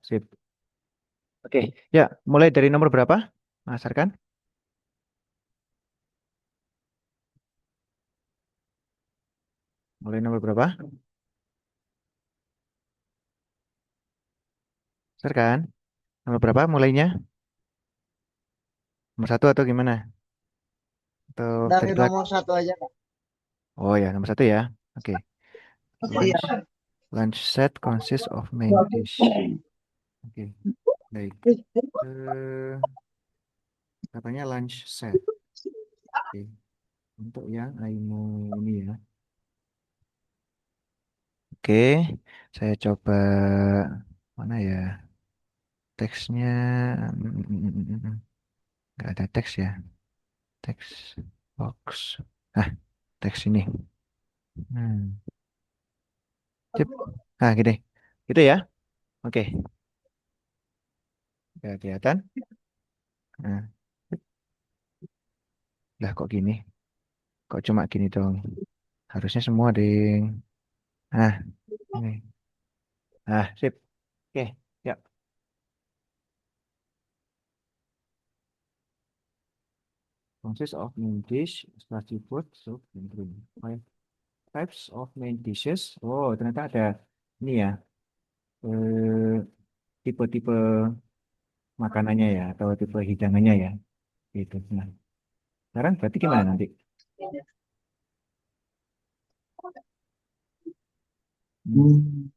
Sip. Oke, ya, mulai dari nomor berapa, Mas Arkan? Mulai nomor berapa? Mas Arkan, nomor berapa mulainya? Nomor satu atau gimana? Atau Dari cari lagi? nomor satu aja, Kak. Oh ya, nomor satu ya. Oke. Lunch, Iya. lunch set consists of main dish. Oke, baik. Eh, katanya lunch set. Oke. Untuk yang Aimo ini ya. Oke, saya coba mana ya teksnya. Nggak ada teks ya. Teks box. Ah, teks ini. Hmm. Sip. Nah, gini. Gitu ya. Oke. Ya, kelihatan. Nah, lah kok gini? Kok cuma gini dong? Harusnya semua, ding. Nah, ini. Nah, sip. Oke, ya. Consists of main dish, starchy food, soup, and drink. Five types of main dishes. Oh, ternyata ada ini ya. Eh, tipe-tipe makanannya ya, atau tipe hidangannya ya. Gitu. Nah, sekarang berarti gimana nanti? Hmm. Hmm.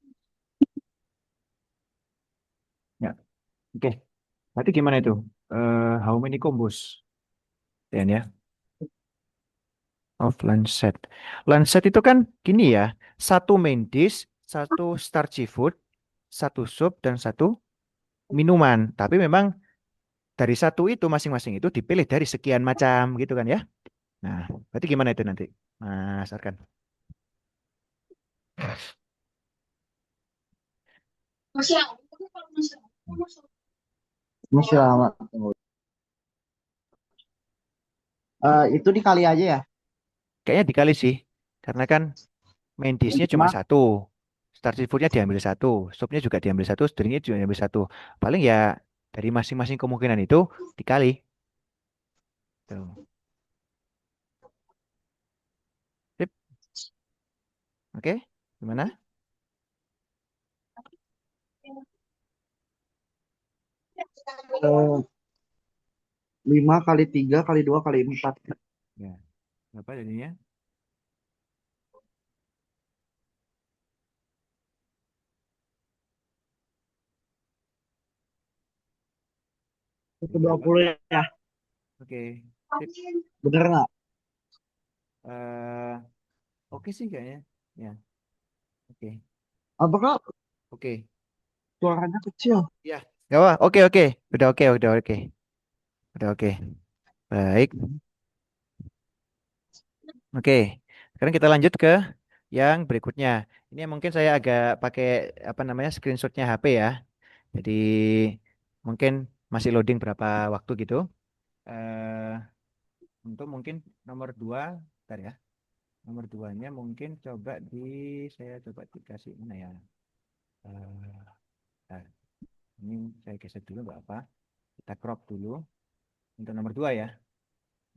Ya, oke. Berarti gimana itu? How many combos? Dan ya, of lunch set. Lunch set itu kan gini ya, satu main dish, satu starchy food, satu sup, dan satu minuman. Tapi memang dari satu itu masing-masing itu dipilih dari sekian macam gitu kan ya. Nah, berarti gimana itu nanti, Mas Arkan? Masih lama. Itu dikali aja ya. Kayaknya dikali sih, karena kan main dishnya cuma Lima. satu, starchy foodnya diambil satu, supnya juga diambil satu, drinknya juga diambil satu. Paling ya dari masing-masing kemungkinan itu dikali. Tuh. Sip, oke, gimana? 5 kali 3 kali 2 kali 4. Ya, berapa jadinya? 120 Berapa? ya. Oke, sip. Bener nggak? Eh, oke sih kayaknya. Ya, oke, Apakah oke. suaranya kecil? Ya, gak apa. Oke, oke. Udah oke, udah oke. Udah oke. Baik. Oke. Sekarang kita lanjut ke yang berikutnya. Ini mungkin saya agak pakai apa namanya screenshotnya HP ya. Jadi mungkin masih loading berapa waktu gitu. Eh untuk mungkin nomor dua, bentar ya. Nomor duanya mungkin coba saya coba dikasih mana ya. Bentar. Ini saya geser dulu nggak apa. Kita crop dulu. Untuk nomor dua ya.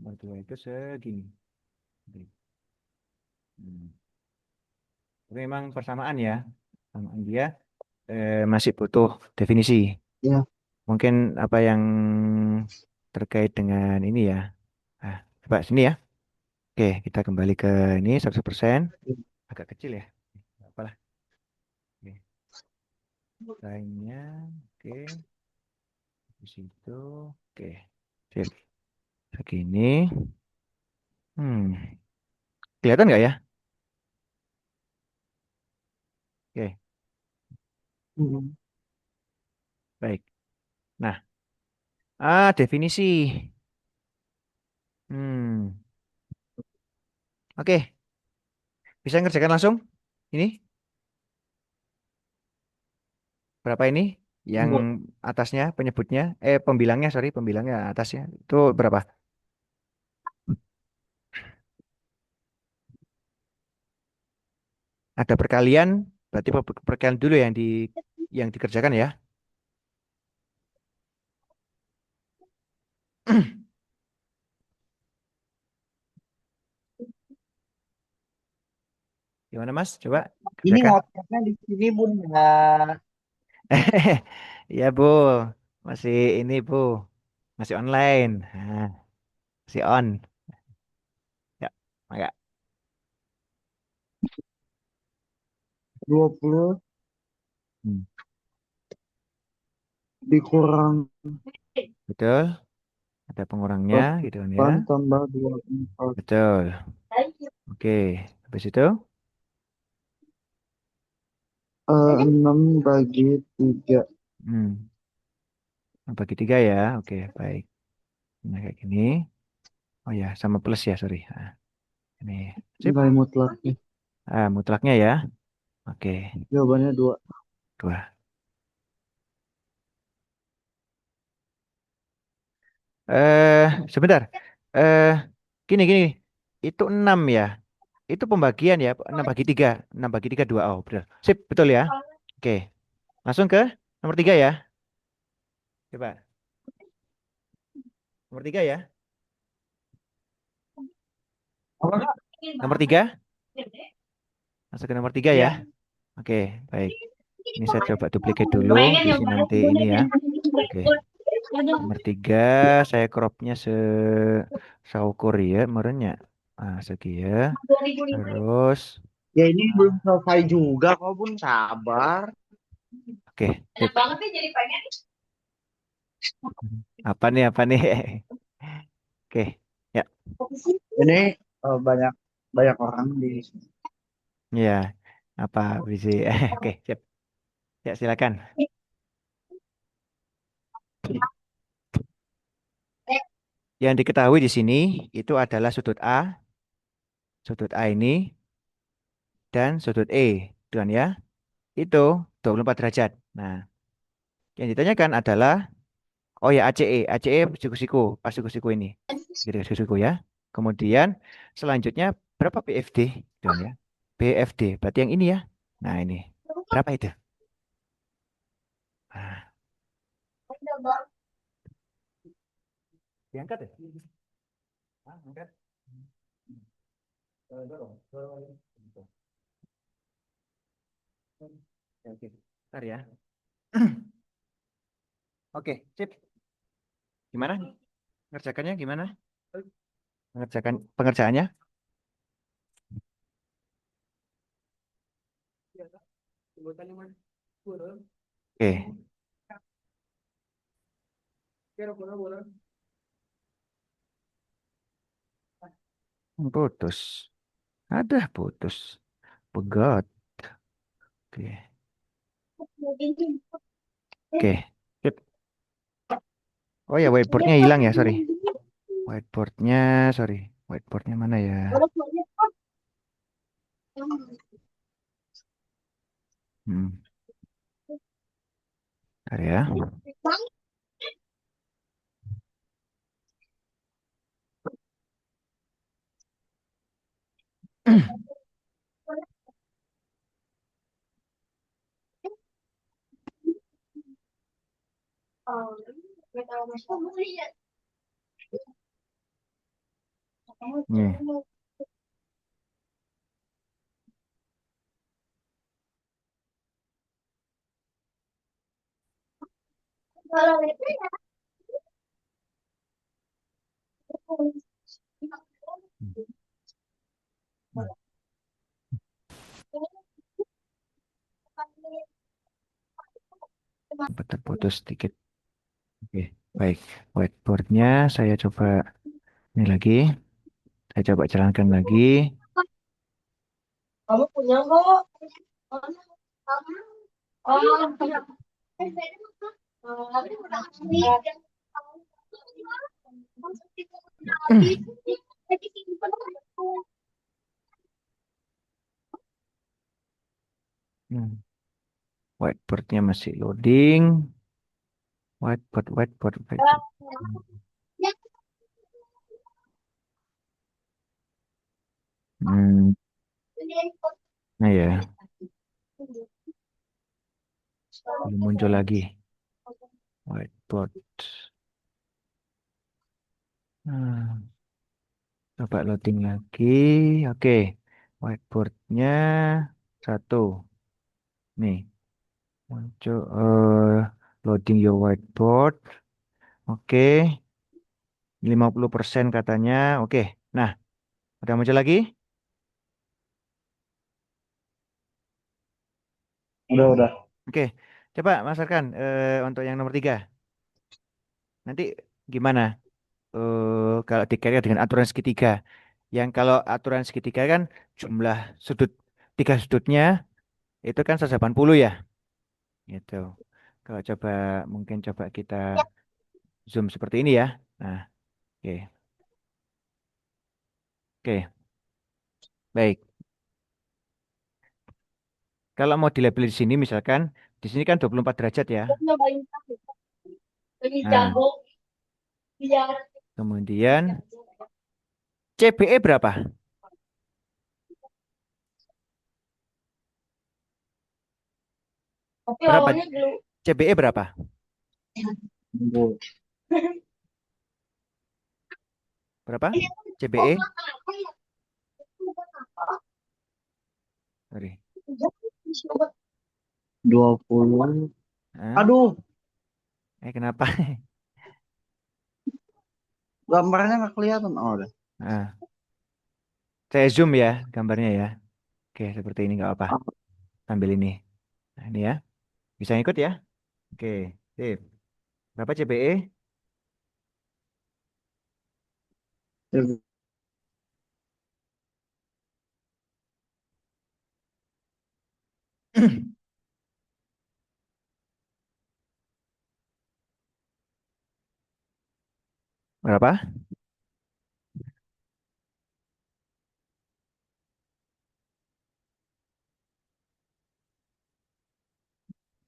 Nomor dua itu segini. Hmm. Tapi memang persamaan ya. Persamaan dia masih butuh definisi. Ya. Mungkin apa yang terkait dengan ini ya. Coba sini ya. Oke, kita kembali ke ini 100%. Agak kecil ya. Nggak apalah. Oke. Lainnya, oke. Di situ. Oke. Sip. Segini. Hmm. Kelihatan nggak ya? Oke. Hmm. Baik. Nah, definisi. Hmm. Oke. Bisa ngerjakan langsung? Ini berapa ini? Yang atasnya penyebutnya, pembilangnya, sorry, pembilangnya atasnya. Itu berapa? Ada perkalian, berarti perkalian dulu yang dikerjakan ya. Gimana Mas? Coba Ini kerjakan. WhatsApp-nya di sini Bun ya. Iya Bu, masih ini Bu, masih online. Nah, masih on. Ya, agak. 20 Hmm. dikurang Betul, ada pengurangnya gitu kan ya. 8 tambah 24. Betul. Oke, habis itu 6 bagi 3. hmm, bagi tiga ya. Oke, baik. Nah, kayak gini. Oh ya, sama plus ya, sorry. Nah, ini sip. Nilai mutlaknya. Mutlaknya ya. Oke, Jawabannya 2. dua. Sebentar. Eh, gini. Itu 6 ya. Itu pembagian ya. 6 bagi 3. 6 bagi 3 2. Oh, betul. Sip, betul ya. Oke. Langsung ke nomor 3 ya. Coba. Nomor 3 ya. Apa Kak? Nomor 3. Masuk ke nomor 3 ya. Ya. Oke, baik. Ini saya coba duplicate dulu. Bisa nanti ini ya. Oke. Nomor 3. Saya cropnya saukur ya. Merenya. Segi ya. Terus. Ya ini belum ah, selesai juga kok Bun, sabar. Oke, sip. Apa nih, apa nih? Oke, ya, Ini banyak banyak orang di sini. ya, apa bisa? Oke, siap. Ya, silakan. Yang diketahui di sini itu adalah sudut A, sudut A ini, dan sudut E. Itu kan ya? Itu 24 derajat. Nah, yang ditanyakan adalah, oh ya, ACE siku-siku, pas siku-siku ini. Gitu, siku-siku ya. Kemudian, selanjutnya, berapa BFD? Itu kan ya? BFD, berarti yang ini ya. Nah, ini. Berapa itu? Nah, diangkat ya? Angkat. Dorong. Gitu. Oke, oke. Bentar ya. Oke, sip. Gimana? Ngerjakannya gimana? Mengerjakan pengerjaannya? Oke. Putus. Ada putus. Pegat. Oke. Oke. Sip. Oh ya, whiteboardnya hilang ya, sorry. Whiteboardnya, sorry. Whiteboardnya mana ya? Hmm. Bentar ya. Nih. Hmm. Sempat terputus sedikit. Oke, baik. Whiteboardnya saya coba ini lagi. Saya coba jalankan lagi. Kamu punya kok? Oh, Hmm. Whiteboardnya masih loading. Whiteboard. Hmm. Nah ya, belum muncul lagi whiteboard. Hmm, coba loading lagi. Oke, whiteboardnya satu. Nih, muncul loading your whiteboard. Oke, 50% katanya. Oke, nah, udah muncul lagi? Udah. Oke, coba Mas Arkan untuk yang nomor tiga. Nanti gimana? Kalau dikaitkan dengan aturan segitiga. Yang kalau aturan segitiga kan jumlah sudut tiga sudutnya itu kan 180 ya. Gitu. Kalau coba mungkin coba kita zoom seperti ini ya. Nah, oke. Oke, baik. Kalau mau dilabel di sini misalkan di sini kan 24 derajat ya. Nah, kemudian CBE berapa? Tapi Berapa? lawannya dulu. CBE berapa? Tunggu. Berapa? CBE? Sorry. 20. Hah? Aduh, Kenapa? gambarnya nggak kelihatan. Oh, udah. Nah, saya zoom ya gambarnya ya. Oke, seperti ini nggak apa. Sambil ini. Nah, ini ya. Bisa ikut ya? Oke, sip. Berapa CBE? Berapa?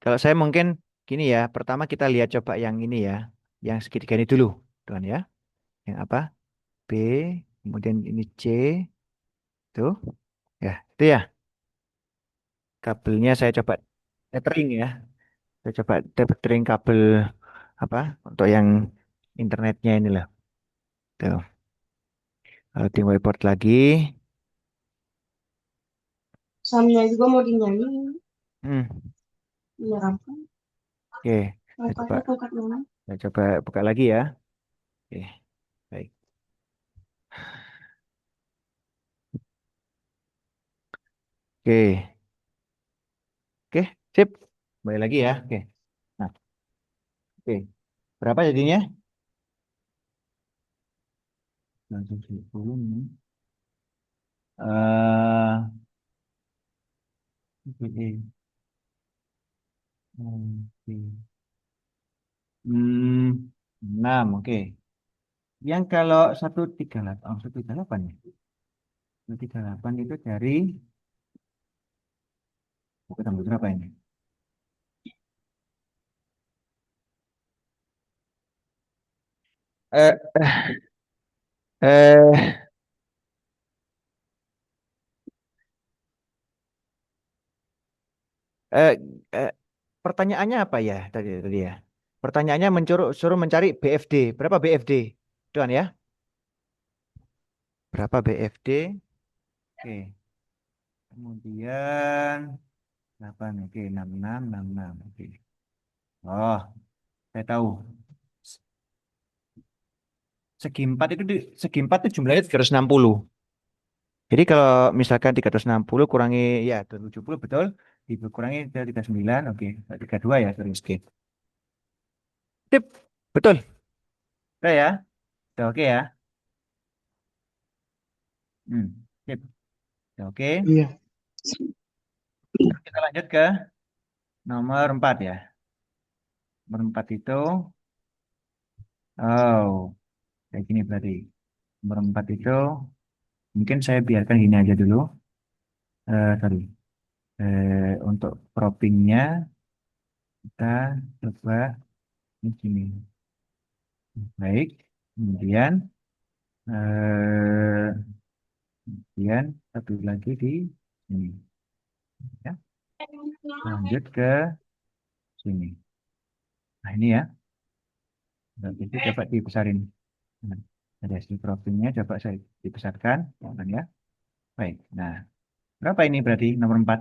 Kalau saya mungkin gini ya. Pertama kita lihat coba yang ini ya. Yang segitiga ini dulu. Tuan ya. Yang apa? B. Kemudian ini C. Tuh. Ya, itu ya. Kabelnya saya coba tethering ya. Saya coba tethering kabel apa? Untuk yang internetnya ini loh. Tuh. Kalau di whiteboard lagi. Samnya juga mau dinyanyi. Hmm. Menyeramkan. Oke. Saya coba, Tongkatnya tongkat mana? saya coba buka lagi ya. Oke. Baik. Oke. Oke. Sip. Kembali lagi ya. Oke. Nah, oke. Berapa jadinya? Langsung 10 nih. Oke. Oke. Hmm, 6, oke. Yang kalau 138, 138 ya? 138 itu dari, bukan tanggal berapa ini? Eh, eh, eh, eh, pertanyaannya apa ya tadi ya? Pertanyaannya suruh mencari BFD. Berapa BFD? Tuan ya? Berapa BFD? Oke. Kemudian 8, oke, 66, 66, oke. Oh, saya tahu. Segi empat itu jumlahnya 360. Jadi kalau misalkan 360 kurangi ya 270 betul. Dikurangi dari 39, oke. 32 ya, sorry skip. Tip, betul. Udah ya. Udah oke ya. Hmm, sip. Udah oke. Iya. Terus kita lanjut ke nomor 4 ya. Nomor 4 itu, oh, kayak gini berarti. Nomor 4 itu, mungkin saya biarkan gini aja dulu. Sorry. Untuk proppingnya, kita coba ini gini. Baik. Kemudian, eh, kemudian satu lagi di sini. Ya. Lanjut ke sini. Nah, ini ya. Berarti itu coba dibesarin. Nah. Ada hasil profilnya, coba saya dibesarkan. Ya. Baik. Nah, berapa ini berarti nomor 4?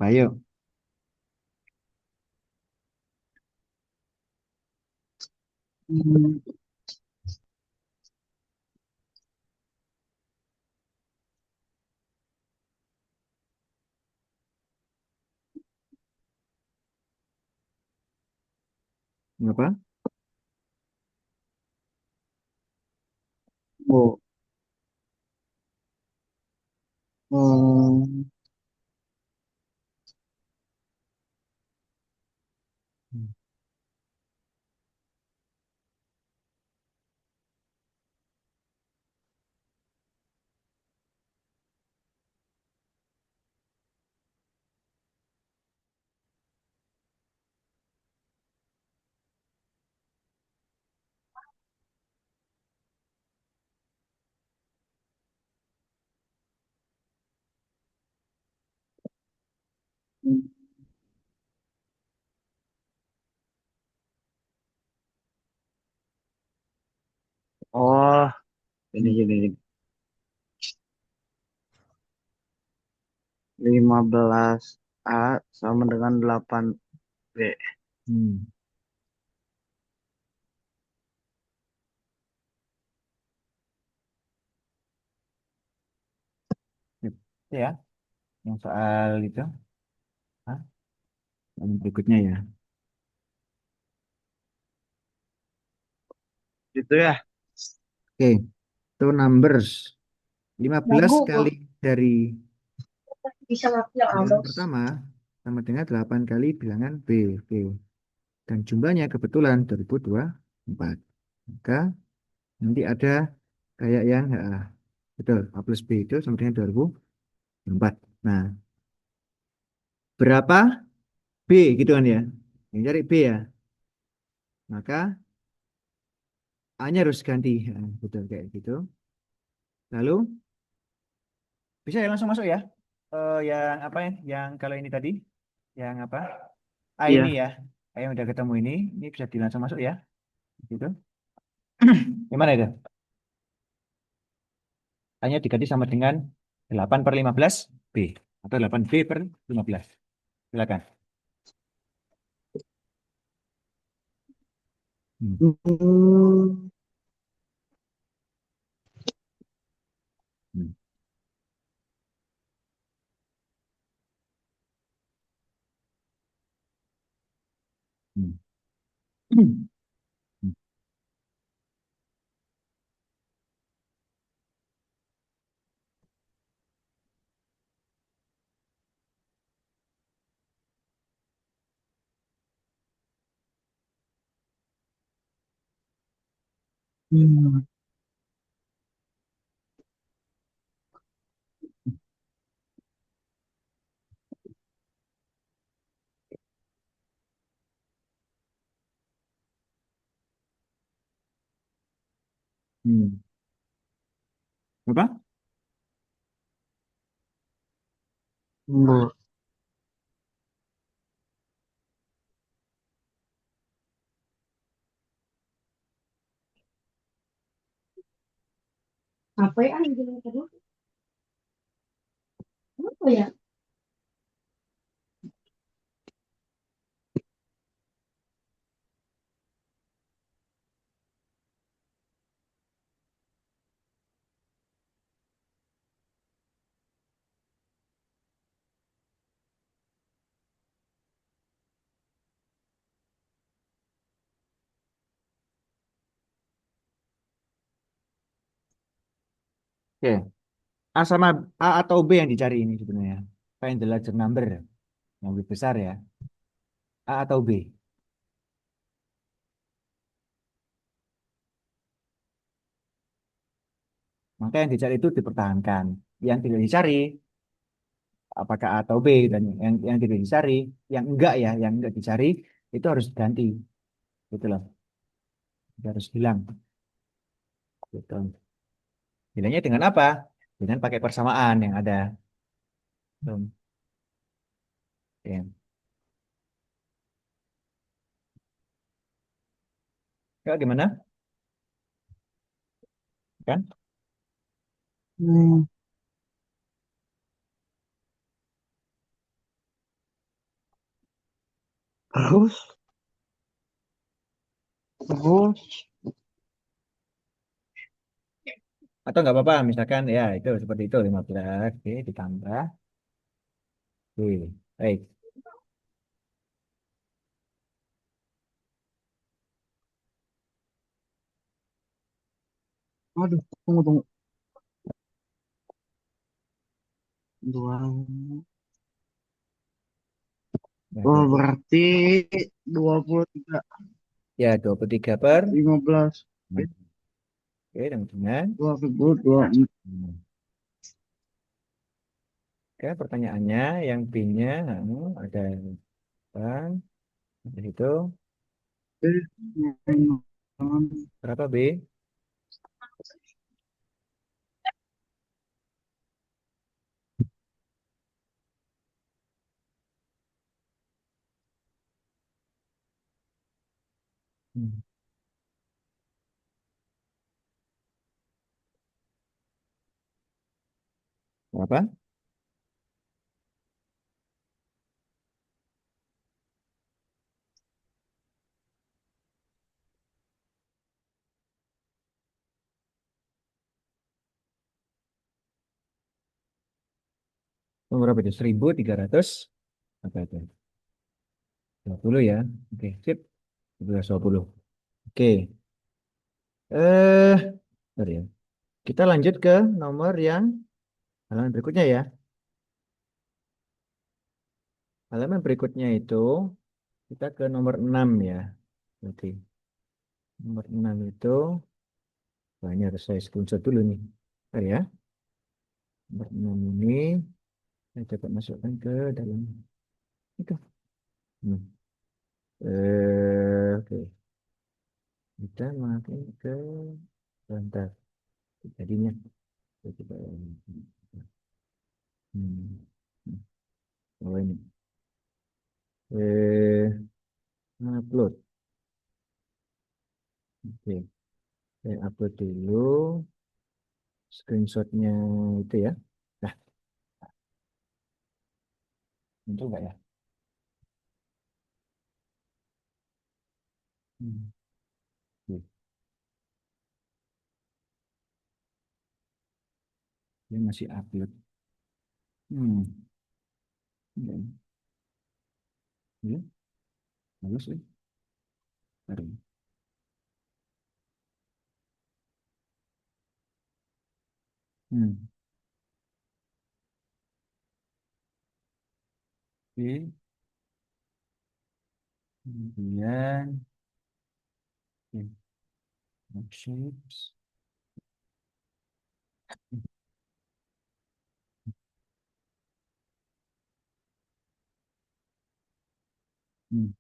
Ayo. Hmm, Berapa? oh, hmm, oh, ini. 15A sama dengan 8B. Hmm. Itu ya, yang soal itu. Hah? Yang berikutnya ya. Itu ya. Oke, itu numbers. 15 Lagu kali kok dari bisa mati yang bilangan halus. pertama sama dengan 8 kali bilangan B. B. Dan jumlahnya kebetulan 2024. Maka nanti ada kayak yang betul, A plus B itu sama dengan 2024. Nah, berapa B gitu kan ya? Yang cari B ya. Maka A-nya harus ganti. Nah, betul kayak gitu. Lalu bisa ya langsung masuk ya. Yang apa ya? Yang kalau ini tadi, yang apa? A ini Iya. ya. A yang udah ketemu ini bisa langsung masuk ya. Gitu. Gimana itu? A-nya diganti sama dengan 8/15 B atau 8B per 15. Silakan. Hmm, Hmm, hmm, hmm, hmm, hmm, hmm. Apa? hmm. Apa ya yang tadi? Apa ya? Oke. A sama A atau B yang dicari ini sebenarnya. Find the larger number yang lebih besar ya. A atau B. Maka yang dicari itu dipertahankan. Yang tidak dicari apakah A atau B dan yang tidak dicari, yang enggak dicari itu harus diganti. Gitu loh. Itu harus hilang. Gitu. Hilangnya dengan apa? Dengan pakai persamaan yang ada. Tuh. Ya. Kak, gimana? Kan? Hmm, terus, terus, Atau nggak apa-apa, misalkan ya itu seperti itu 15. Oke, ditambah. Oke, baik. aduh, tunggu, tunggu. Dua, Ya, oh, 20. berarti 23, Ya, 23 per. 15. Oke, Oke, dengan. 2024. Oke, pertanyaannya yang B-nya ada apa? Dari itu berapa B? Hmm. Berapa? Berapa itu? 1300 apa itu? 20 ya. Oke, sip. 20. Oke. Bentar ya. Kita lanjut ke nomor yang halaman berikutnya ya. Halaman berikutnya itu kita ke nomor 6 ya. Oke. Nomor 6 itu, wah ini harus saya screenshot dulu nih. Bentar ya. Nomor 6 ini saya coba masukkan ke dalam itu. Hmm. Oke. Kita makin ke bentar. Jadinya. Saya coba. Hmm. Oh ini. Eh, upload. Oke. Saya upload dulu screenshotnya itu ya. Nah, itu enggak ya? Hmm. Oke. Dia masih upload. Hmm. Enggak. Ya, bagus sih. Baru. Hmm. Oke. Kemudian, oke, worksheets. Hmm.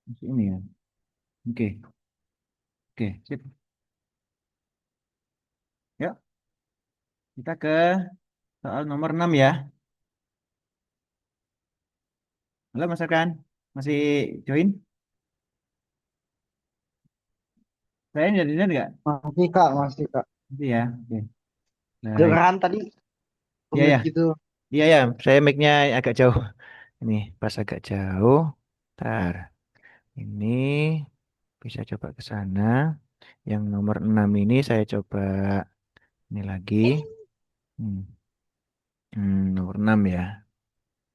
Masih ini ya. Oke, oke, sip. Yuk, kita ke soal nomor 6 ya. Halo Mas Arkan, masih join? Saya jadi dengar nggak? Masih Kak, masih Kak. Masih ya. Oke. Baik. Dengeran tadi Iya komit ya, gitu. iya ya. Saya mic-nya agak jauh. Ini pas agak jauh. Ntar. Ini bisa coba ke sana. Yang nomor 6 ini saya coba ini lagi. Hmm. Nomor 6 ya.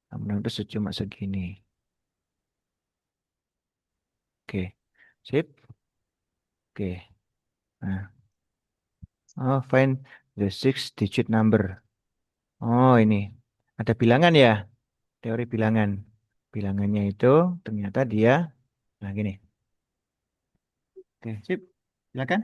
Nomor 6 itu cuma segini. Oke. Sip. Oke. Nah. Oh, find the six digit number. Oh, ini. Ada bilangan ya. Teori bilangan. Bilangannya itu ternyata dia. Nah, gini. Oke, sip. Silakan.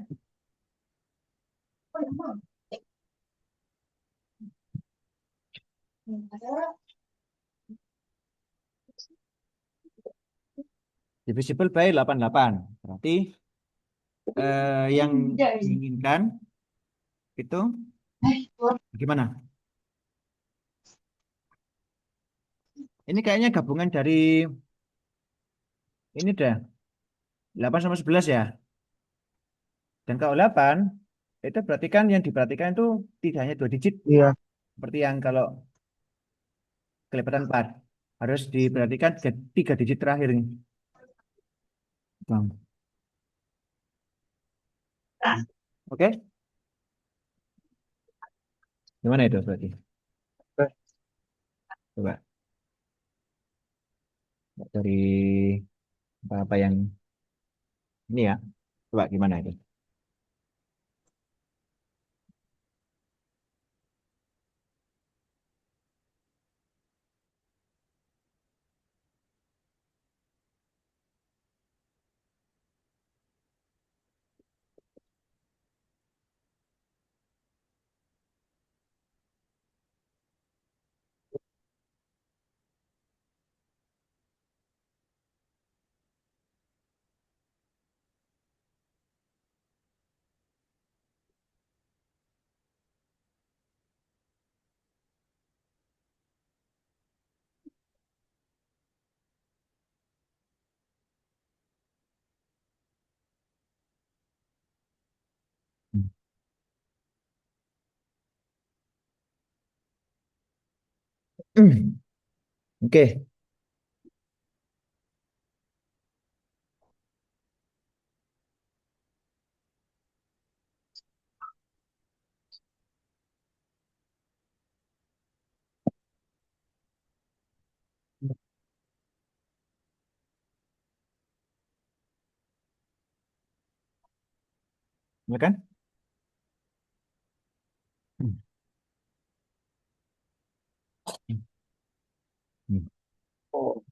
Divisible by 88. Berarti yang diinginkan itu gimana? Ini kayaknya gabungan dari ini dah. 8 sama 11 ya. Dan kalau 8, itu berarti kan yang diperhatikan itu tidak hanya dua digit. Iya. Seperti yang kalau kelipatan 4. Harus diperhatikan tiga digit terakhir nih. Bang. Oke? Gimana itu berarti? Oke. Coba dari apa yang ini ya. Coba gimana itu? Oke, ya kan? Oh.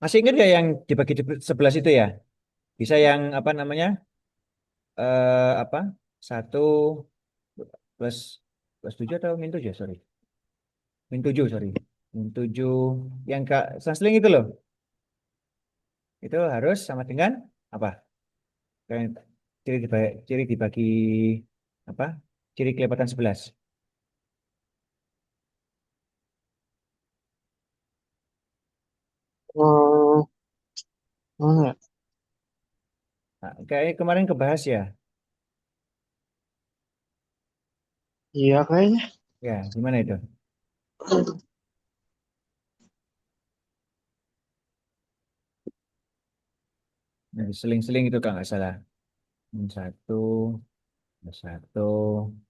Masih ingat ya yang dibagi 11 itu ya? Bisa yang apa namanya? Apa? Satu plus plus 7 atau min 7, sorry. Min 7, sorry. Min 7 yang Kak Sasling itu loh. Itu harus sama dengan apa? Kayak ciri dibagi apa? Ciri kelipatan 11. Oh, mana ya? Nah, kayak kemarin kebahas ya. Iya kayaknya. Ya, gimana itu? Nah, seling-seling itu kalau nggak salah. Min satu, plus satu,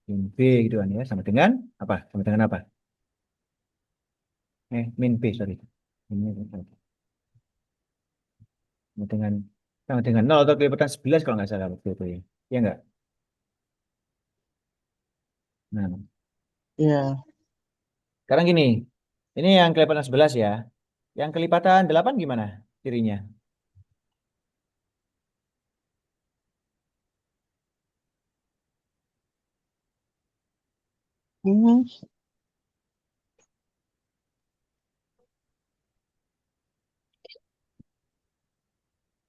min B gitu kan ya. Sama dengan apa? Sama dengan apa? Min B, sorry. Min sama dengan sama dengan nol atau kelipatan 11 kalau nggak salah waktu itu ya. Iya nggak? Nah, Iya. sekarang gini. Ini yang kelipatan 11 ya. Yang kelipatan 8 gimana cirinya? Hmm.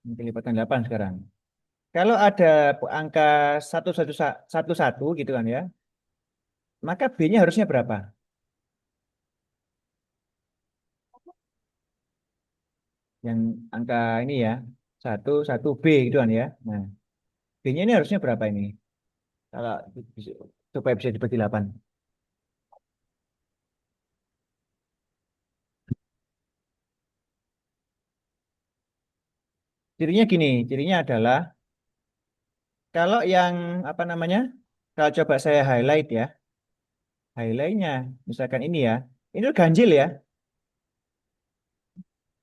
Yang kelipatan 8 sekarang. Kalau ada angka satu satu satu satu gitu kan ya, maka B-nya harusnya berapa? Yang angka ini ya, satu satu B gitu kan ya. Nah, B-nya ini harusnya berapa ini? Kalau supaya bisa dibagi 8. Cirinya gini, cirinya adalah kalau yang apa namanya? Kalau coba saya highlight ya, highlightnya misalkan ini ya, ini tuh ganjil ya,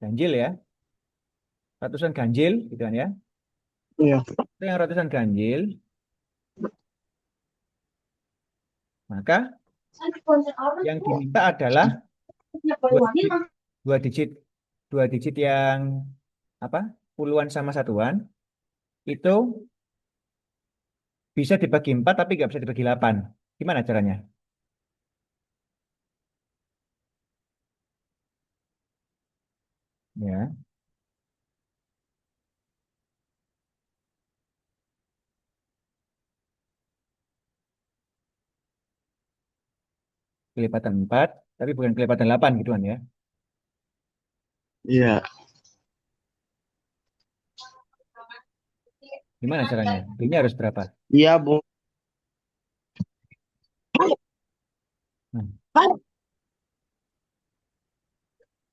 ganjil ya, ratusan ganjil gitu kan ya. Iya. Itu yang ratusan ganjil, maka yang diminta adalah dua digit, dua digit, dua digit yang apa? Puluhan sama satuan itu bisa dibagi 4 tapi nggak bisa dibagi 8. Gimana caranya? Ya, kelipatan 4 tapi bukan kelipatan 8 gitu kan ya. Iya. Gimana caranya? B-nya harus berapa? Iya, Bu. Nah,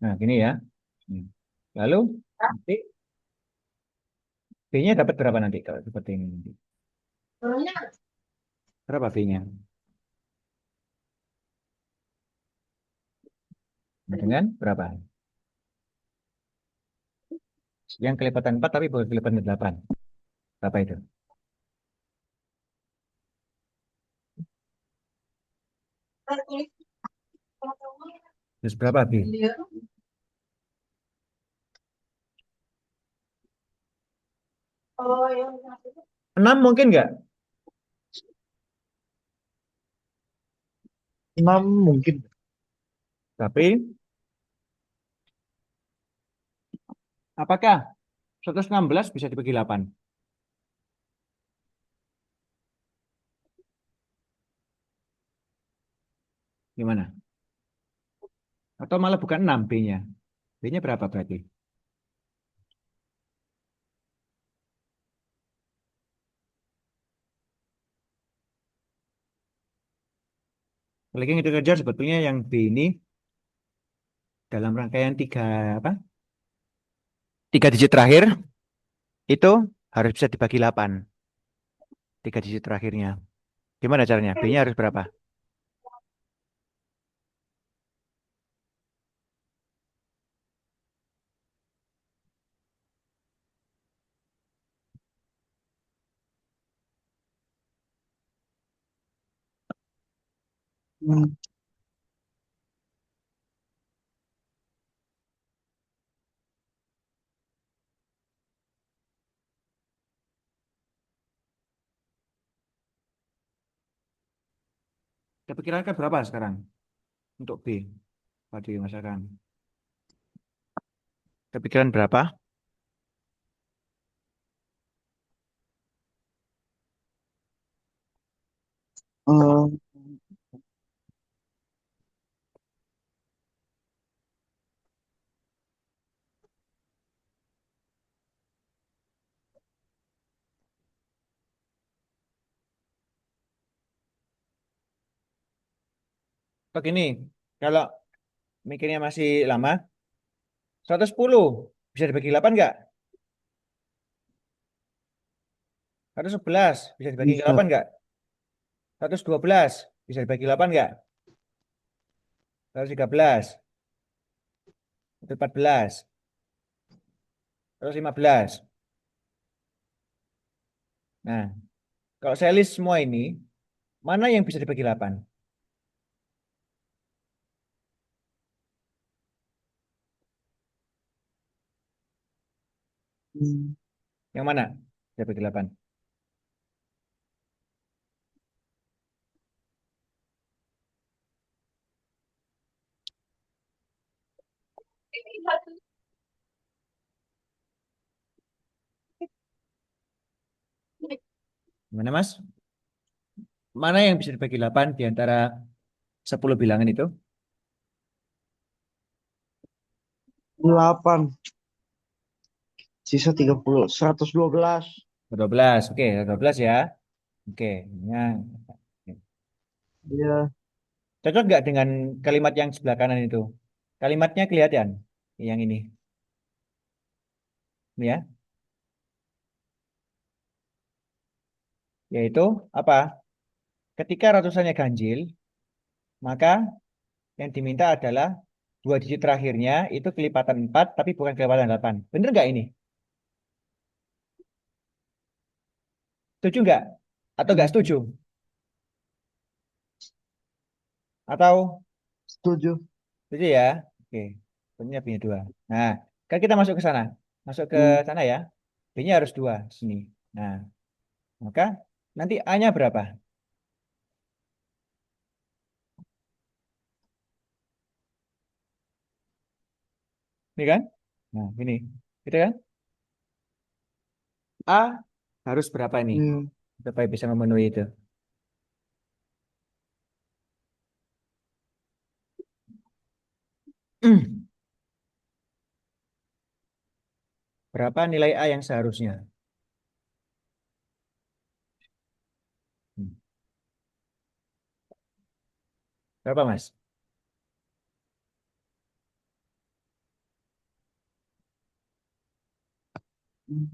nah, gini ya. Hmm. Lalu nanti B-nya dapat berapa nanti kalau seperti ini nanti? Berapa B-nya? Dengan berapa? Yang kelipatan 4 tapi bukan kelipatan 8. Berapa itu? Terus berapa B? 6 mungkin nggak? 6 mungkin. Tapi apakah 116 bisa dibagi 8? Gimana? Atau malah bukan 6 B-nya? B-nya berapa berarti? Lagi yang kita kejar sebetulnya yang B ini dalam rangkaian tiga apa? Tiga digit terakhir itu harus bisa dibagi 8. Tiga digit terakhirnya. Gimana caranya? B-nya harus berapa? Hmm. Kepikiran kan berapa sekarang untuk B? Padi masakan. Kepikiran berapa? Eh, Begini, kalau mikirnya masih lama, 110 bisa dibagi 8 nggak? 111 bisa dibagi bisa. 8 nggak? 112 bisa dibagi 8 nggak? 113, 114, 115. Nah, kalau saya list semua ini, mana yang bisa dibagi 8? Hmm. Yang mana? Bisa bagi 8. Mana Mas? Mana yang bisa dibagi 8 di antara 10 bilangan itu? 8. Sisa 30. 112. 12. Oke, 12 ya. Oke. Nah, Iya. cocok nggak dengan kalimat yang sebelah kanan itu? Kalimatnya kelihatan. Yang ini. Ini ya. Yaitu apa? Ketika ratusannya ganjil, maka yang diminta adalah dua digit terakhirnya itu kelipatan 4, tapi bukan kelipatan 8. Bener nggak ini? Setuju nggak? Atau nggak Hmm. setuju? Atau Setuju. setuju ya? Oke. Sebenarnya punya dua. Nah, kan kita masuk ke sana. Masuk ke Hmm. sana ya. B-nya harus dua. Sini. Nah, maka Nanti A-nya berapa? Ini kan? Nah, ini. Gitu kan? A harus berapa nih? Hmm. Supaya bisa memenuhi itu. Berapa nilai A yang seharusnya? Hmm. Berapa, Mas?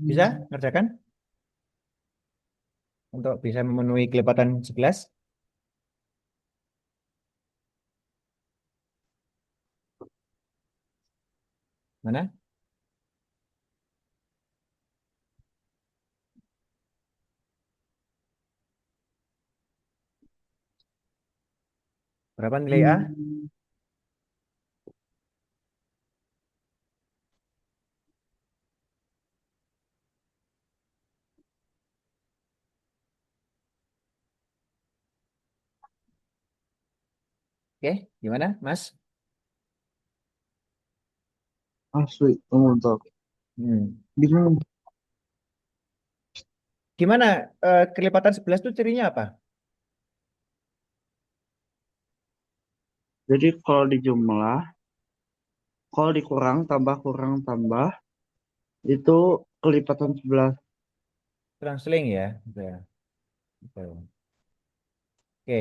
Bisa ngerjakan untuk bisa memenuhi kelipatan 11? Mana? Berapa nilai A? Hmm. Oke, gimana, Mas? Asli, tunggu bentar. Hmm. Bingung. Gimana kelipatan 11 itu cirinya apa? Jadi kalau dijumlah, kalau dikurang, tambah, kurang, tambah, itu kelipatan 11. Transling ya. Udah, betul. Oke.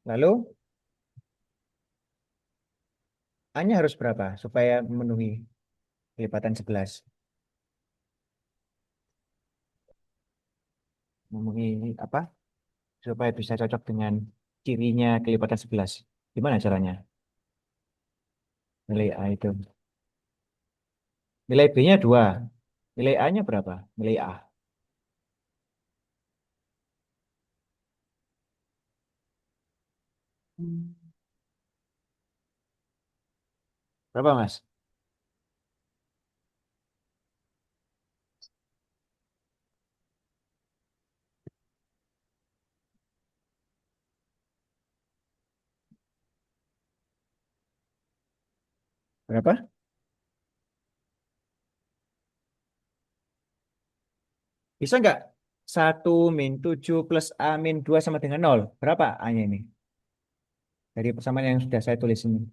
Lalu A-nya harus berapa supaya memenuhi kelipatan 11? Memenuhi apa? Supaya bisa cocok dengan cirinya kelipatan 11. Gimana caranya? Nilai A itu. Nilai B-nya 2. Nilai A-nya berapa? Nilai A. Berapa, Mas? Berapa? Bisa nggak? 1 min 7 plus A min 2 sama dengan 0. Berapa A-nya ini? Dari persamaan yang sudah saya tulis ini.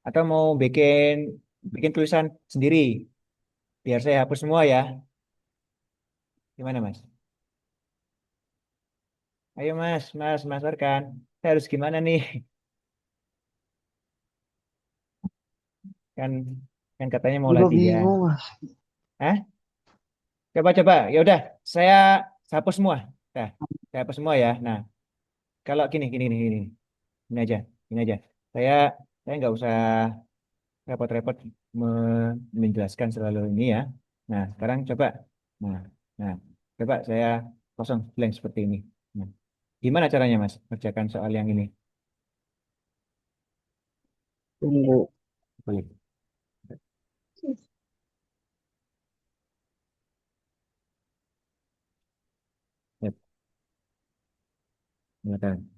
Atau mau bikin bikin tulisan sendiri? Biar saya hapus semua ya. Gimana, Mas? Ayo, Mas Arkan. Saya harus gimana nih? Kan kan katanya mau Juga latihan. bingung, Mas. Hah? Coba. Ya udah, saya hapus semua. Nah, saya hapus semua ya. Nah, kalau gini. Ini aja, ini aja. Saya saya nggak usah repot-repot menjelaskan selalu ini ya. Nah, sekarang coba. Nah, nah, coba saya kosong blank seperti ini. Nah, gimana caranya, Mas, kerjakan soal yang ini? Tunggu. Boleh. Ya, silakan.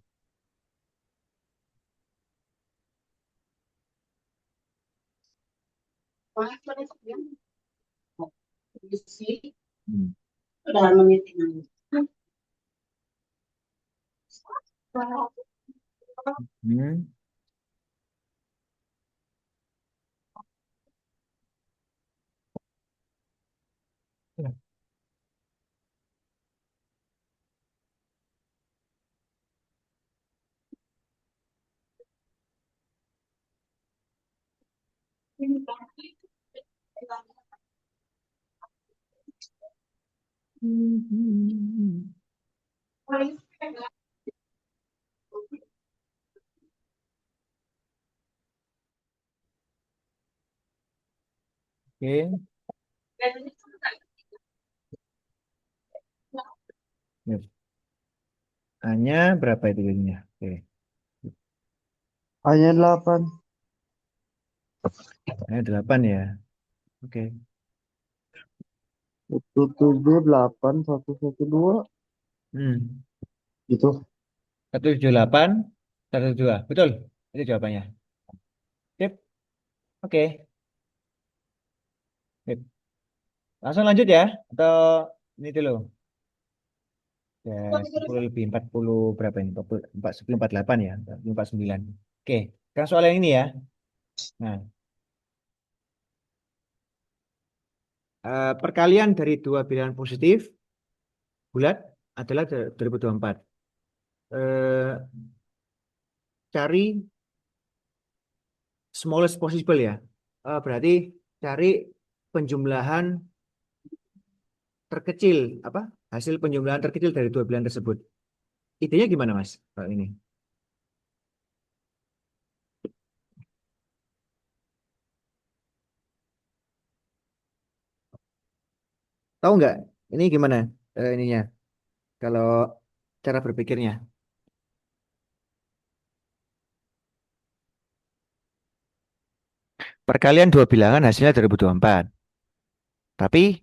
Hmm. Hmm. Oke. Ya. A-nya berapa itu jadinya? Oke. Hanya 8. A-nya 8 ya. Oke. Satu tujuh delapan satu satu dua Hmm. gitu. 178, 172. Betul. Itu jawabannya. Sip. Oke. Sip. Langsung lanjut ya. Atau ini dulu. Ya, 10 lebih 40 berapa ini? 40, 10, 48 ya. 49. Oke. Sekarang soal yang ini ya. Nah, perkalian dari dua bilangan positif bulat adalah 2024. Eh, cari smallest possible ya. Berarti cari penjumlahan terkecil, apa? Hasil penjumlahan terkecil dari dua bilangan tersebut. Idenya gimana, Mas? Kalau ini. Tahu nggak? Ini gimana? Ininya. Kalau cara berpikirnya. Perkalian dua bilangan hasilnya 2024. Tapi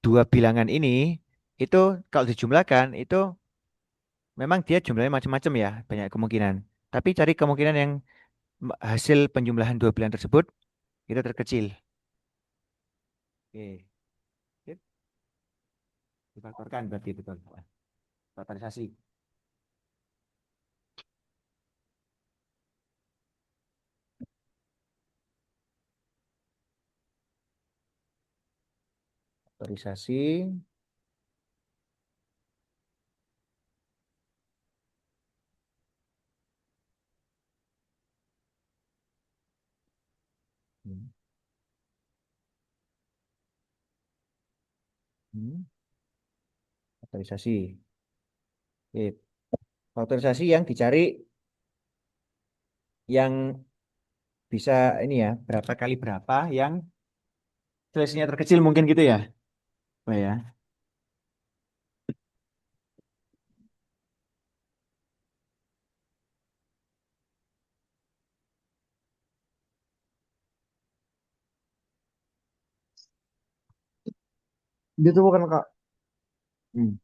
dua bilangan ini itu kalau dijumlahkan itu memang dia jumlahnya macam-macam ya, banyak kemungkinan. Tapi cari kemungkinan yang hasil penjumlahan dua bilangan tersebut itu terkecil. Oke, sip. Difaktorkan berarti betul. Faktorisasi. Faktorisasi. Hmm. Hmm. Faktorisasi. Oke. Faktorisasi yang dicari yang bisa ini ya, berapa kali berapa yang selisihnya terkecil mungkin gitu ya. Oh ya. Gitu bukan Kak? Hmm.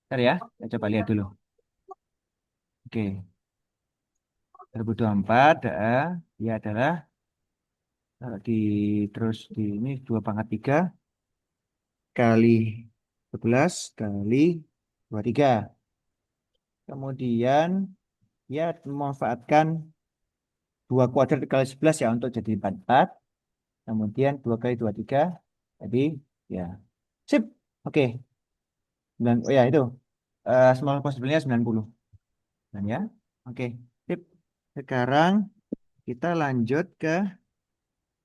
Ntar ya, kita coba lihat dulu. Oke, 2024 dia adalah di terus di ini 2 pangkat 3 kali 11 kali 23. Kemudian ya memanfaatkan 2 kuadrat kali 11 ya untuk jadi 44. Kemudian 2 kali 23 jadi ya. Sip. Oke. Oh ya itu. Small possible-nya 90. Dan ya. Oke. Sip. Sekarang kita lanjut ke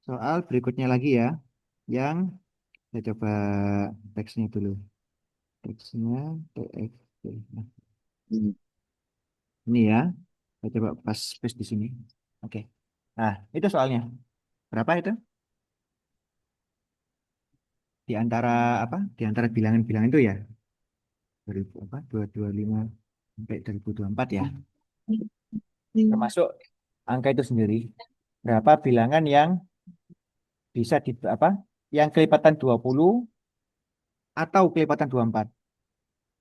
soal berikutnya lagi ya. Yang saya coba teksnya dulu. Teksnya TXT. Nah, Hmm. ini ya. Saya coba pas paste di sini. Oke. Nah, itu soalnya. Berapa itu? Di antara apa? Di antara bilangan-bilangan itu ya. 2000 apa? 225 sampai 2024 ya. Termasuk angka itu sendiri. Berapa bilangan yang bisa di apa? Yang kelipatan 20 atau kelipatan 24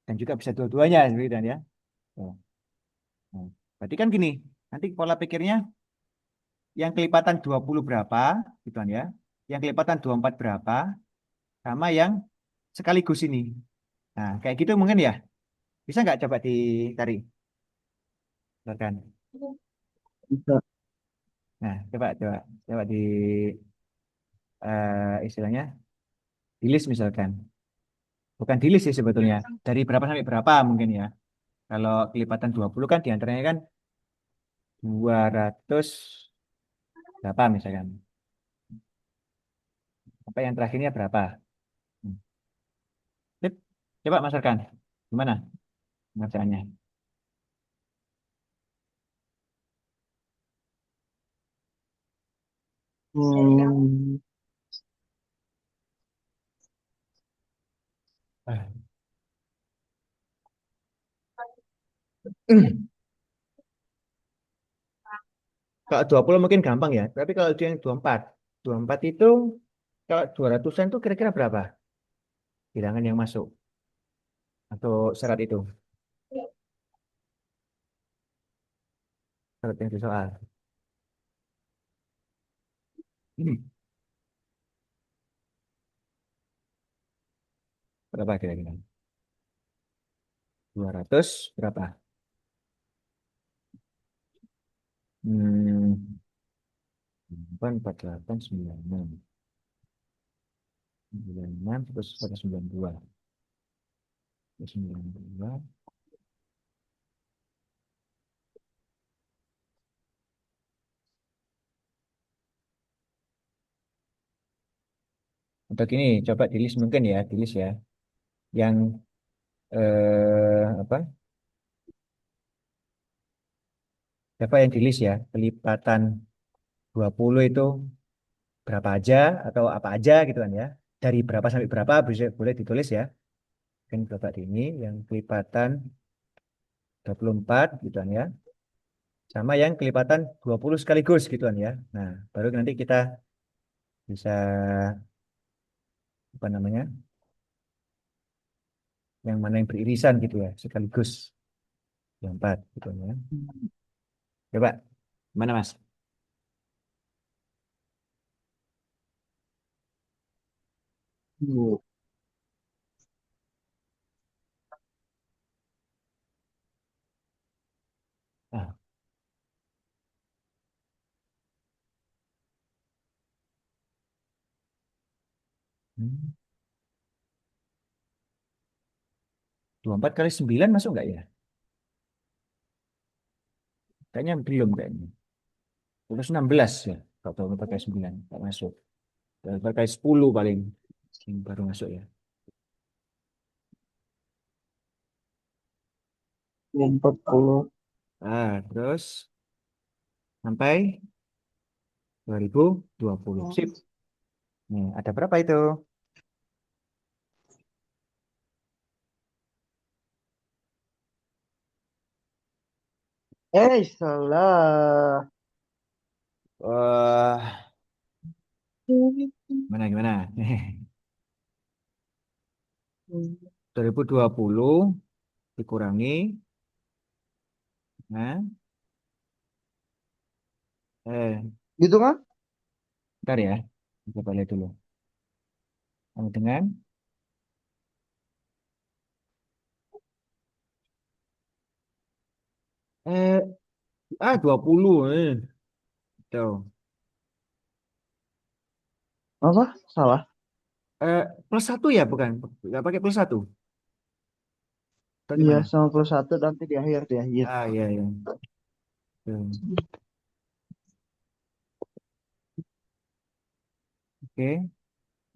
dan juga bisa dua-duanya seperti itu ya. Tuh. Nah, berarti kan gini, nanti pola pikirnya yang kelipatan 20 berapa, gitu kan ya. Yang kelipatan 24 berapa, sama yang sekaligus ini. Nah, kayak gitu mungkin ya. Bisa nggak coba dicari? Misalkan. Bisa. Nah, coba coba coba di istilahnya di list misalkan. Bukan di list sih sebetulnya. Dari berapa sampai berapa mungkin ya. Kalau kelipatan 20 kan diantaranya kan 200 berapa misalkan. Apa yang terakhirnya berapa? Hmm. Sip. Coba Mas Arkan. Gimana pengerjaannya? Hmm. Kalau 20 mungkin gampang ya. Tapi kalau dia yang 24 itu kalau 200-an tuh kira-kira berapa? bilangan yang masuk atau syarat itu, syarat yang di soal. Hmm. Berapa kira-kira? 200 berapa? Hmm, 4, 48, 96. 96 terus pada 92. 92. Untuk ini coba di list mungkin ya, di list ya. Yang apa? Siapa yang di list ya? Kelipatan 20 itu berapa aja atau apa aja gitu kan ya. Dari berapa sampai berapa bisa boleh ditulis ya. Kan coba di ini yang kelipatan 24 gitu kan ya. Sama yang kelipatan 20 sekaligus gitu kan ya. Nah, baru nanti kita bisa apa namanya? Yang mana yang beririsan gitu ya, sekaligus yang 4 gitu kan ya. Coba, mana Mas? Bu. Ah, hmm. 24 kali 9 masuk nggak ya? Kayaknya belum kayaknya. Terus 16 ya. Kalau 24 kali 9 nggak masuk. 24 kali 10 paling yang baru masuk ya. 40. Terus sampai 2020. Sip. Nih, ada berapa itu? Salah. Wah, gimana gimana? 2020 dikurangi, nah, Gitu kan? bentar ya, coba lihat dulu. Sama dengan, eh, 20, tuh. Apa? Salah. Plus satu ya, bukan? Nggak pakai plus satu, atau Iya, gimana? 91 nanti di akhir, di akhir. Iya, iya. Tuh. Oke,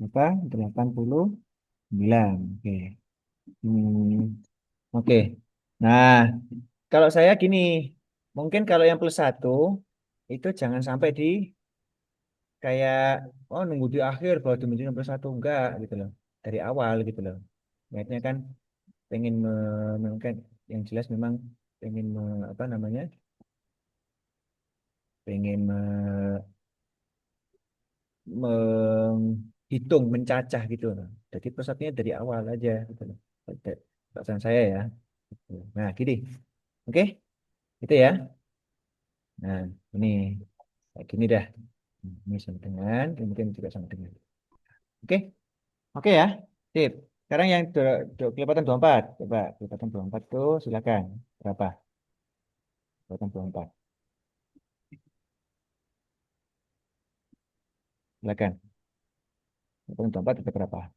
apa? 89. Oke. Hmm, oke. Nah, kalau saya gini, mungkin kalau yang plus satu, itu jangan sampai di kayak oh nunggu di akhir baru dimensi nomor satu enggak gitu loh dari awal gitu loh niatnya kan pengen kan yang jelas memang pengen apa namanya pengen menghitung mencacah gitu loh jadi persatunya dari awal aja gitu loh. Perasaan saya ya. Nah gini oke itu ya. Nah ini kayak gini dah. Ini sama dengan kemudian juga sama dengan oke. Oke ya, sip. Sekarang yang kelipatan 24. Coba kelipatan 24 tuh silakan. Berapa? Kelipatan 24. Silakan. Kelipatan 24 itu berapa?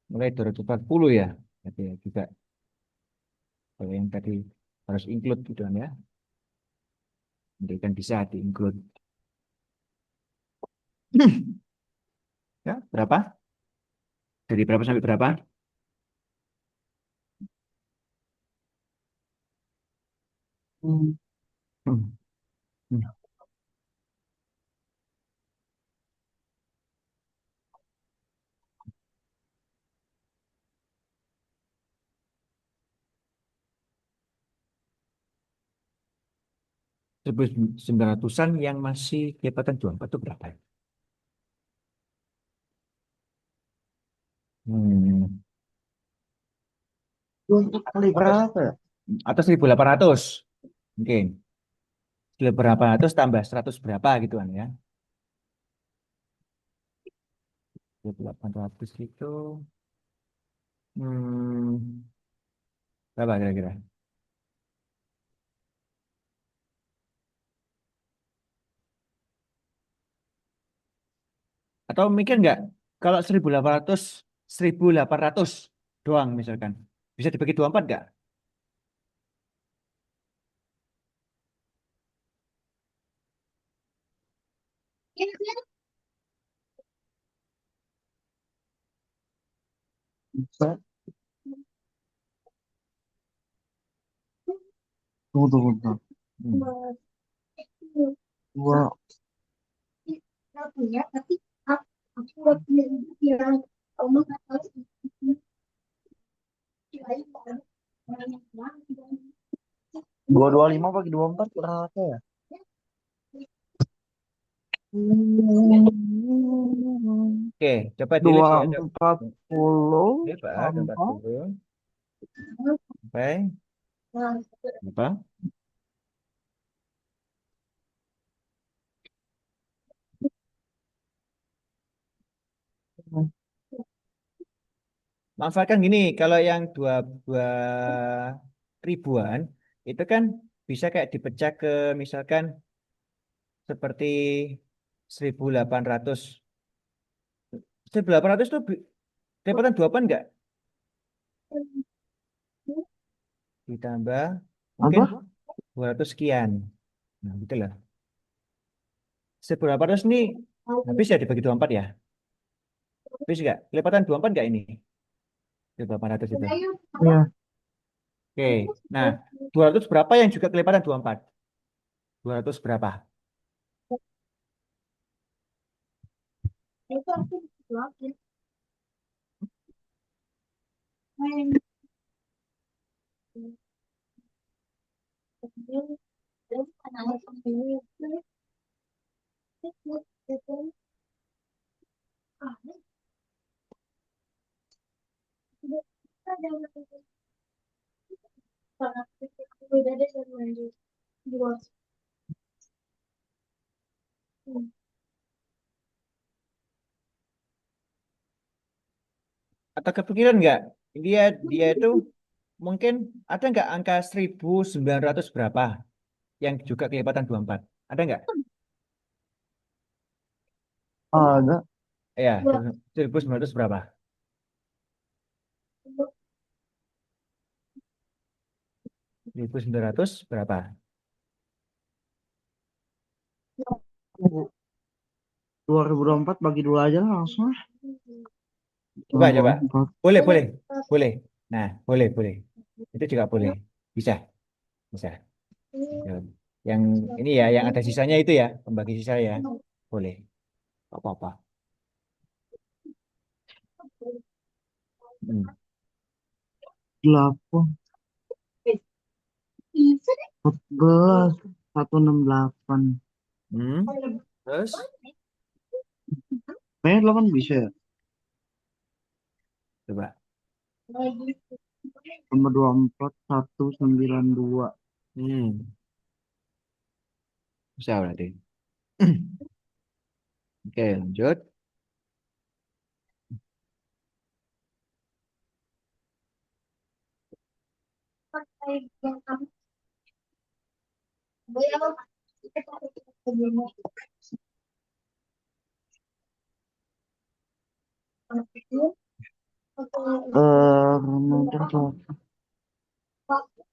Mulai 240 ya. Berarti ya juga kalau yang tadi harus include gitu kan ya. Jadi kan bisa di-include. Ya, berapa? Dari berapa sampai berapa? Hmm. Hmm. Hmm. 1900-an yang masih kelipatan 24 itu berapa? Hmm. 24 kali berapa ya? Atau 1.800 mungkin. 1.800 tambah 100 berapa gitu kan ya. 1.800 itu hmm, berapa kira-kira? Atau mikir nggak kalau 1.800 doang misalkan. Bisa dibagi 24 nggak? Bisa. Tunggu, tunggu, tunggu. Hmm. Dua, dua lima bagi 24 berapa ya? Oke, coba di Dua list ya. empat puluh Coba tambah 40 sampai apa? Manfaatkan gini, kalau yang dua ribuan itu kan bisa kayak dipecah ke misalkan seperti 1.800. 1.800 tuh kelihatan 28 nggak? Ditambah mungkin apa? 200 sekian. Nah, gitu loh. 1.800 ini habis ya dibagi 24 ya? Habis nggak? Kelihatan 24 nggak ini? 1.800 itu. Iya. Oke, nah 200 berapa yang juga kelipatan 24? 200 berapa? Atau kepikiran nggak? Dia dia itu mungkin ada nggak angka 1.900 berapa yang juga kelipatan 24? Ada nggak? Ada. Ya, 1.900 berapa? 1.900 berapa? 2024 bagi dua aja lah langsung lah. Coba, Jangan coba. 24. Boleh, boleh. Boleh. Nah, boleh, boleh. Itu juga boleh. Bisa, bisa. Ya. Yang ini ya, yang ada sisanya itu ya, pembagi sisa ya. Boleh. Nggak apa-apa. Hmm. 8, 14, 168. Hmm. Terus, Kayaknya 8 bisa ya. coba. Tambah 24, 192. Hmm. Bisa berarti. Oke, lanjut. Remaja berapa?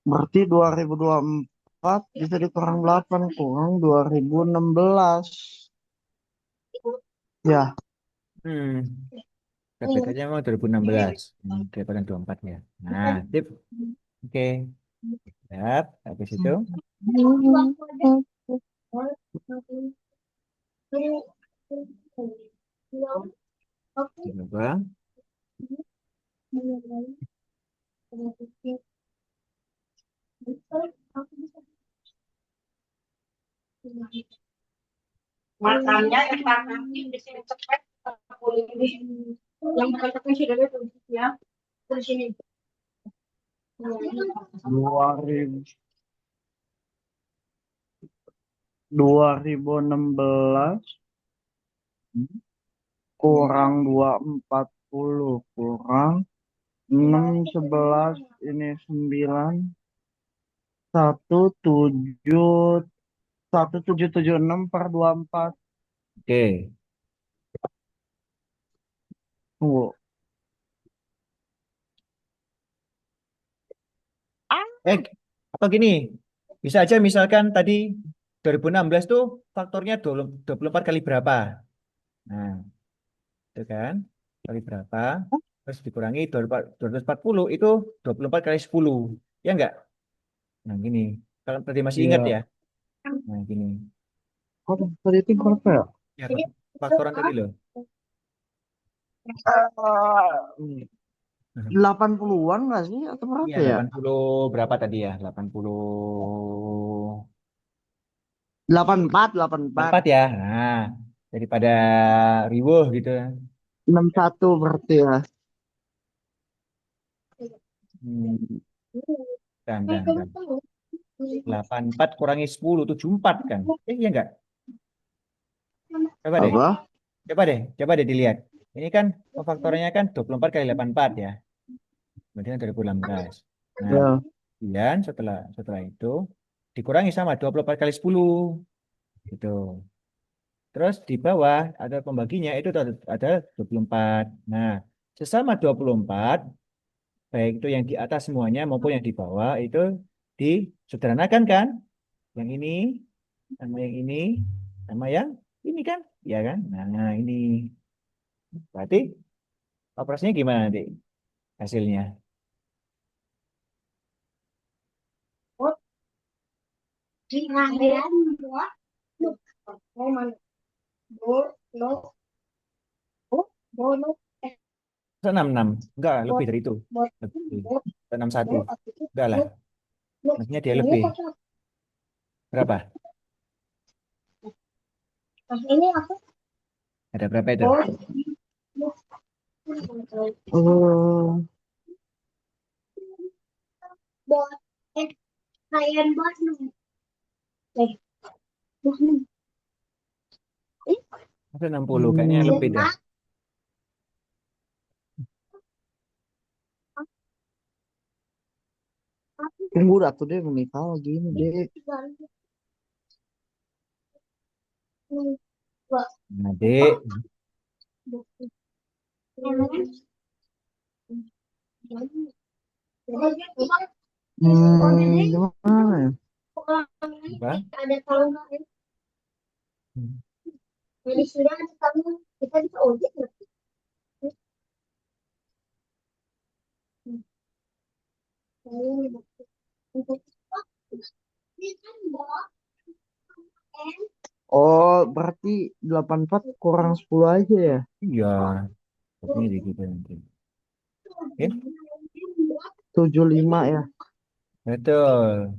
Berarti 2024 bisa dikurang 8 kurang 2016. Ya, Hmm. KPK-nya memang 2016. Kelipatan 24 ya. Nah, tip. Oke. Siap. Habis itu, coba. makannya enak nanti di sini cepet. Yang berkatakan sudah itu ya. Terus sini. 2000 2016 kurang 240 kurang 6 11 ini 9 1776 per 24. Oke. Tunggu. Eh, atau gini, bisa aja misalkan tadi 2016 tuh faktornya 24 kali berapa? Nah, itu kan, kali berapa? Terus dikurangi 240 itu 24 kali 10. Ya enggak? Nah, gini. Kalau tadi masih ingat Iya. ya. Nah, gini. Kok tadi itu berapa ya? Ya, faktoran tadi loh. Ah, 80-an nggak sih? Atau Iya, berapa ya? 80 berapa tadi ya? 80 84, 84. 4 ya. Nah, daripada riwuh gitu. 61 berarti ya. Hmm, dan. 84 kurangi 10, 74 kan? Iya enggak? Coba deh, Apa? coba deh dilihat. Ini kan faktornya kan 24 kali 84 ya. Kemudian 2016. Nah, Ya. kemudian setelah itu dikurangi sama 24 kali 10 gitu. Terus di bawah ada pembaginya itu ada 24. Nah, sesama 24, baik itu yang di atas semuanya maupun yang di bawah itu disederhanakan kan? Yang ini sama yang ini sama yang ini kan? Ya kan? Nah, ini berarti operasinya gimana nanti hasilnya? Di akhiran dua. Oh, mana? Bolo, bolo, Masa 66? Enggak, lebih bot, dari itu. bot, Lebih. bot, 61. bot, apa itu? Enggak lah. Bot, bot. Maksudnya dia Ini lebih. kocok. Berapa? Nah, ini apa? Ada berapa itu? Bot, Oh, bot. Kalian bot nih. Bot nih. Masa 60? Kayaknya hmm, lebih dah. tunggu dah tuh deh menikah lagi ini deh. Nah, Dek. Gimana ya? Apa? Ada kalau nggak Hmm. jadi sudah ada kamu kita bisa ojek nggak? Oh, berarti 84 kurang 10 aja ya? Iya. Pokoknya di gitu nanti. Oke? 75 ya? Betul.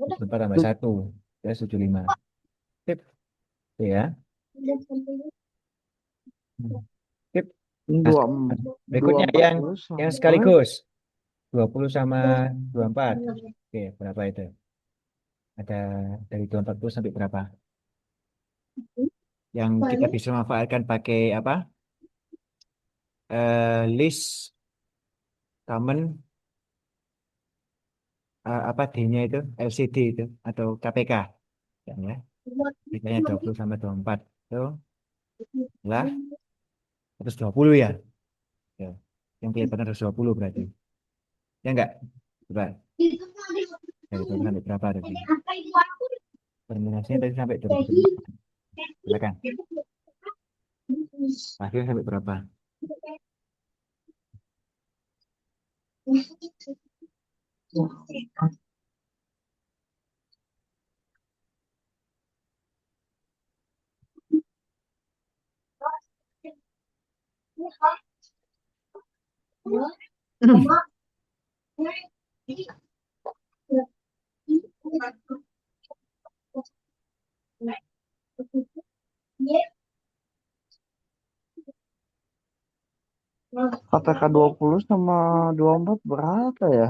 24 tambah 1. Ya, 75. Sip. Oke ya. Hmm. Sip. Nah, Dua, dua berikutnya empat yang puluh yang sama sekaligus. 20 sama 24. Oke, berapa itu? Ada dari 240 sampai berapa? Yang kita bisa manfaatkan pakai apa? List common apa D-nya itu LCD itu atau KPK kan ya. Misalnya 20 sama 24 itu lah 120 ya. Ya. Yang kelihatan 120 berarti. Ya enggak? Coba dari berapa sampai berapa tadi? Terminasinya tadi sampai 2000. Silakan. Hasilnya sampai berapa? KPK 20 sama 24 berapa ya?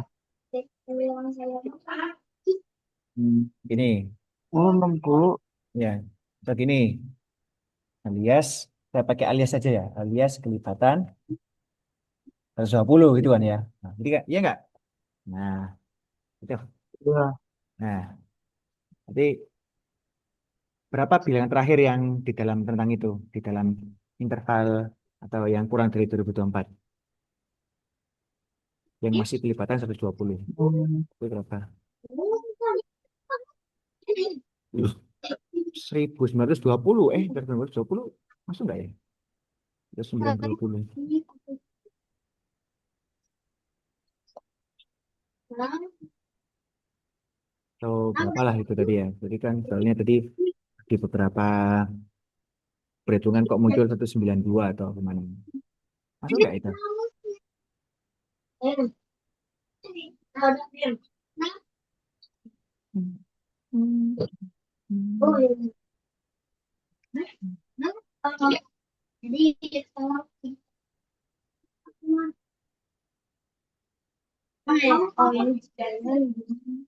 Yang saya Ini, 60. ya. So gini, alias, saya pakai alias saja ya. Alias kelipatan 120 gitu kan ya. Nah, jadi iya nggak? Nah, itu. Ya. Nah, jadi berapa bilangan terakhir yang di dalam tentang itu, di dalam interval atau yang kurang dari 2024, yang masih kelipatan 120. Hmm. Itu berapa? 1920, 1920, masuk nggak ya? 1920. Atau berapa lah itu tadi ya. Jadi kan soalnya tadi di beberapa perhitungan kok muncul 192 atau gimana. Masuk nggak itu? Oh iya. Jadi kalau oh ini jalan. Hmm.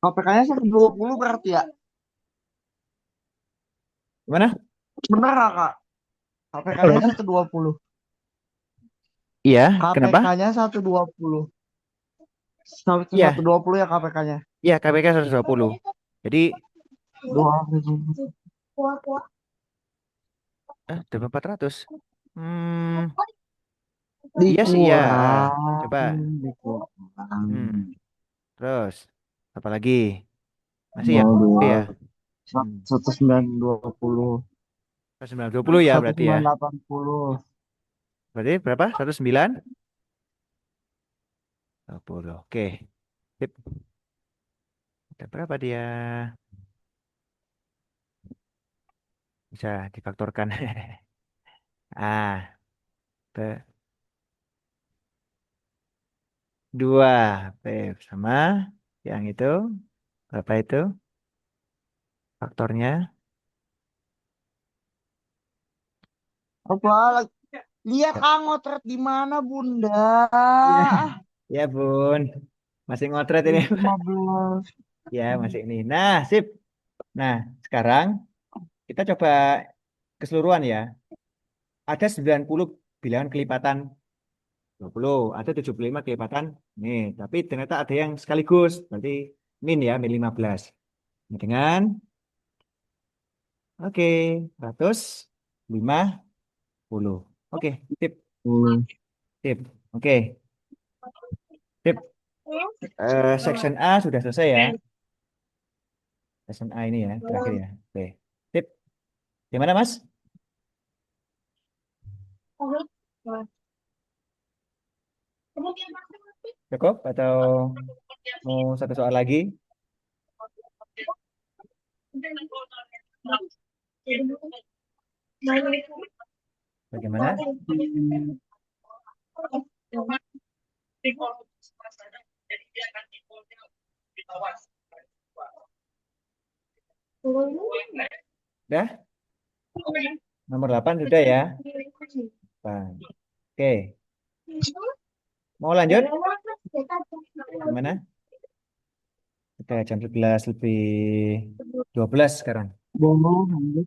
KPK-nya 120 berarti ya? Gimana? Bener nggak, Kak? KPK-nya 120. Iya, kenapa? KPK-nya 120. Iya, 120 ya KPK-nya. iya KPK 120. Jadi, Dua. udah 400. Hmm, iya sih ya. Dikurang. Coba. Dikurang. Terus, apa lagi? Masih ya? Mau Oke dua. ya. Hmm. 1920. 1920 ya berarti ya. 1980. Berarti berapa? 19? 20. Oke. Sip. Ada berapa dia? Bisa difaktorkan. Ah, te- dua P sama yang itu. Berapa itu faktornya? Apa? Lihat Ya. ngotret di mana, Bunda? Ya, ya Bun. Masih ngotret ini. 15. Ya, masih ini. Nah, sip. Nah, sekarang kita coba keseluruhan ya. Ada 90 bilangan kelipatan 20, ada 75 kelipatan. Nih, tapi ternyata ada yang sekaligus. Berarti min ya, min 15. Nah, dengan, oke, 150. Oke, tip, tip. Oke, tip. Section A sudah selesai ya. Section A ini ya, terakhir ya. Oke, tip. Gimana, Mas? Cukup atau mau satu soal lagi? Bagaimana? Udah? Nomor 8 sudah ya. Nah, oke, mau lanjut? Gimana? Udah jam 11 lebih 12 sekarang. Boleh.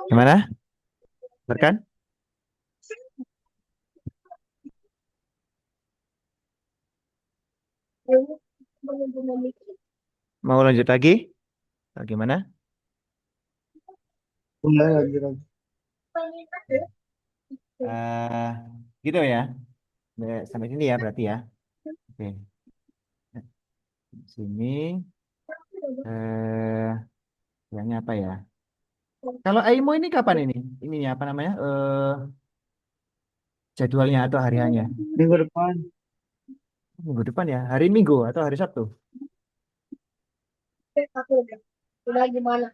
Gimana? Berkan? Mau lanjut lagi? Atau gimana? Boleh lagi lagi. eh gitu ya. Sampai sini ya berarti ya. Oke. Sini eh bilangnya apa ya? Kalau Aimo ini kapan ini? Ini ya apa namanya? Jadwalnya atau hari hanya? Minggu depan. Minggu depan ya. Hari Minggu atau hari Sabtu? Udah gimana?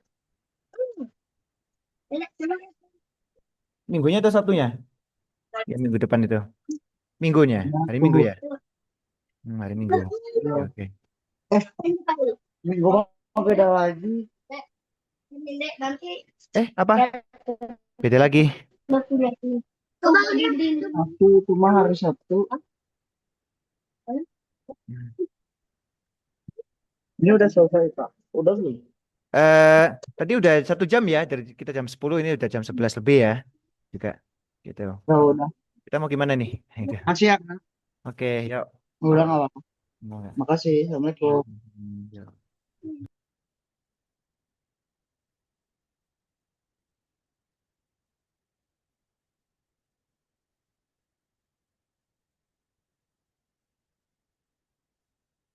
Minggunya atau Sabtunya? Ya, minggu depan itu. Minggunya, Ya, hari Minggu tunggu. ya. Hari Minggu. Oke, Iya. oke. Eh, minggu mau beda lagi. Nanti Apa? Beda lagi. Sabtu cuma hari Sabtu. Hmm. Ini udah selesai, Pak. Udah belum? Eh, Tadi udah 1 jam ya, dari kita jam 10 ini udah jam 11 lebih ya, juga gitu. Ya udah. Kita mau gimana nih? Gitu. Masih ya, kan? Oke, yuk. Udah nggak apa-apa. Mau nggak? Makasih. Assalamualaikum.